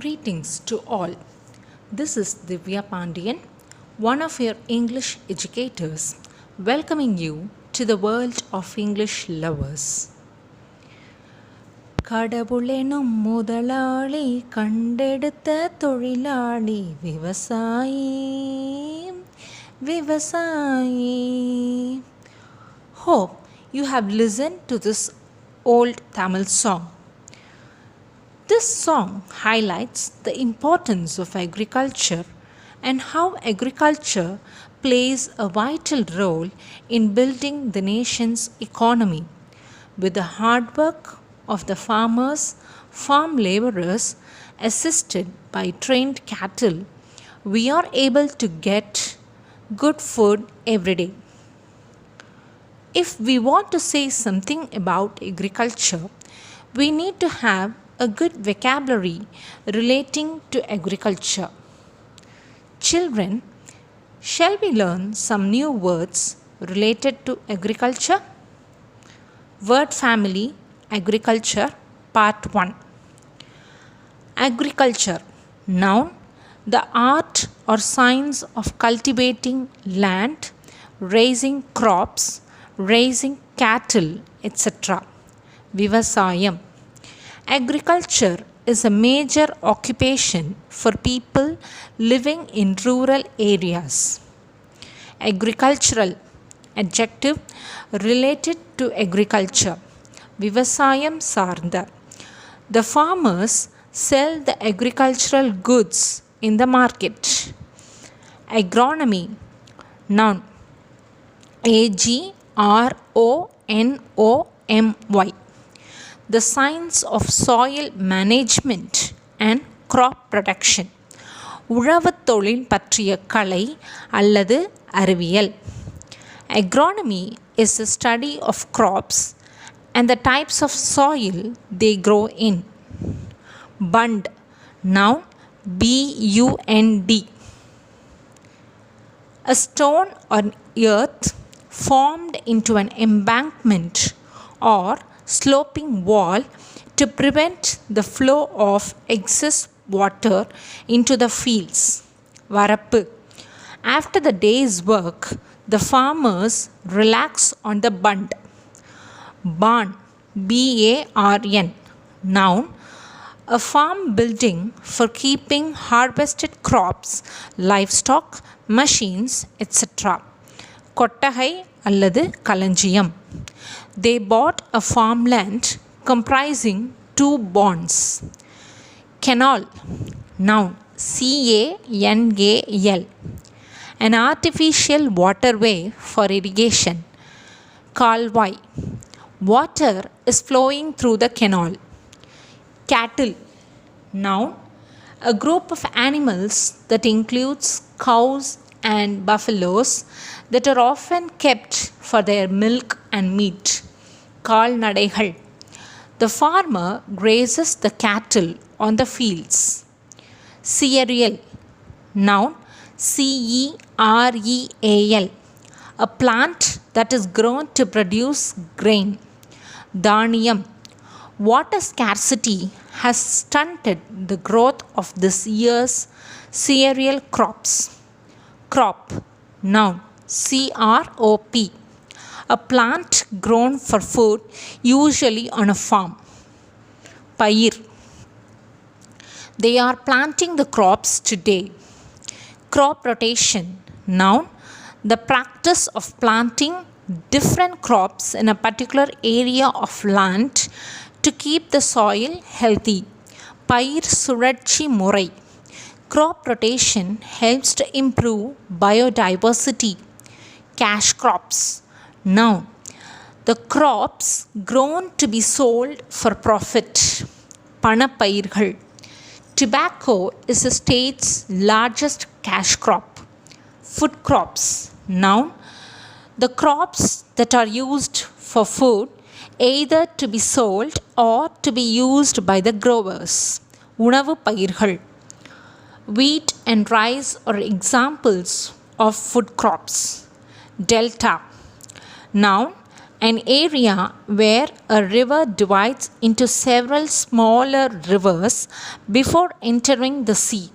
Greetings to all. This is Divya Pandian, one of your English educators, welcoming you to the world of English lovers. கடவுளெனும் முதலாளி கண்டெடுத்த தொழிலாளி விவசாயி விவசாயி. Hope you have listened to this old Tamil song. This song highlights the importance of agriculture and how agriculture plays a vital role in building the nation's economy. With the hard work of the farmers, farm laborers, assisted by trained cattle, we are able to get good food every day. If we want to say something about agriculture, we need to have a good vocabulary relating to agriculture. Children, shall we learn some new words related to agriculture? Word family agriculture part 1. Agriculture, noun, the art or science of cultivating land, raising crops, raising cattle, etc. Vivasayam. Agriculture is a major occupation for people living in rural areas. Agricultural, adjective related to agriculture. Vivasayam sarnda. The farmers sell the agricultural goods in the market. Agronomy, noun, agronomy. The science of soil management and crop protection. உழவுத் தொழில் பற்றிய கலை அல்லது அறிவியல். Agronomy is the study of crops and the types of soil they grow in. Bund, noun, bund. A stone or earth formed into an embankment or sloping wall to prevent the flow of excess water into the fields. Varappu. After the day's work, the farmers relax on the bund. Barn, barn, noun, a farm building for keeping harvested crops, livestock, machines, etc. Kottagai அல்லது களஞ்சியம். They bought a farmland comprising 2 barns. Canal, noun, canal, an artificial waterway for irrigation. Kalvai, water is flowing through the canal. Cattle, noun, a group of animals that includes cows and buffaloes that are often kept for their milk and meat. Kalnadaigal. The farmer grazes the cattle on the fields. Cereal, noun, cereal, a plant that is grown to produce grain. Dhaniyam. Water scarcity has stunted the growth of this year's cereal crops. Crop, noun, crop, a plant grown for food, usually on a farm. Pair. They are planting the crops today. Crop rotation, noun, the practice of planting different crops in a particular area of land to keep the soil healthy. Pair சுழற்சி முறை. Crop rotation helps to improve biodiversity. Cash crops, noun, the crops grown to be sold for profit. பணப்பயிர்கள். Tobacco is the state's largest cash crop. Food crops, noun, the crops that are used for food, either to be sold or to be used by the growers. உணவு பயிர்கள். Wheat and rice are examples of food crops. Delta, noun, an area where a river divides into several smaller rivers before entering the sea.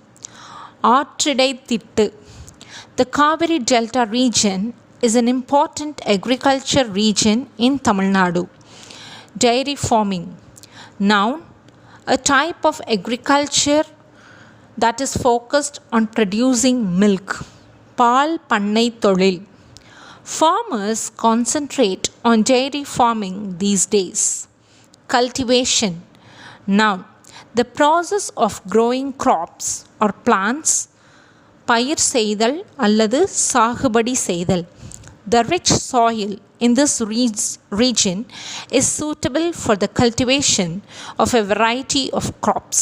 ஆற்றிடைத்திட்டு. The Kaveri Delta region is an important agriculture region in Tamil Nadu. Dairy farming. Noun, a type of agriculture that is focused on producing milk. பால் பண்ணை தொழில். Farmers concentrate on dairy farming these days. Cultivation. Noun, the process of growing crops or plants. பயிர் செய்தல் அல்லது சாகுபடி செய்தல். The rich soil in this region is suitable for the cultivation of a variety of crops.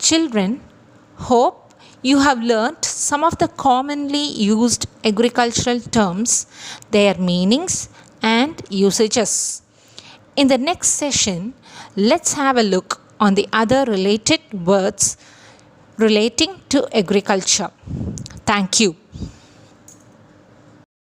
Children, hope you have learnt some of the commonly used agricultural terms, their meanings and usages. In the next session, let's have a look on the other related words relating to agriculture. Thank you.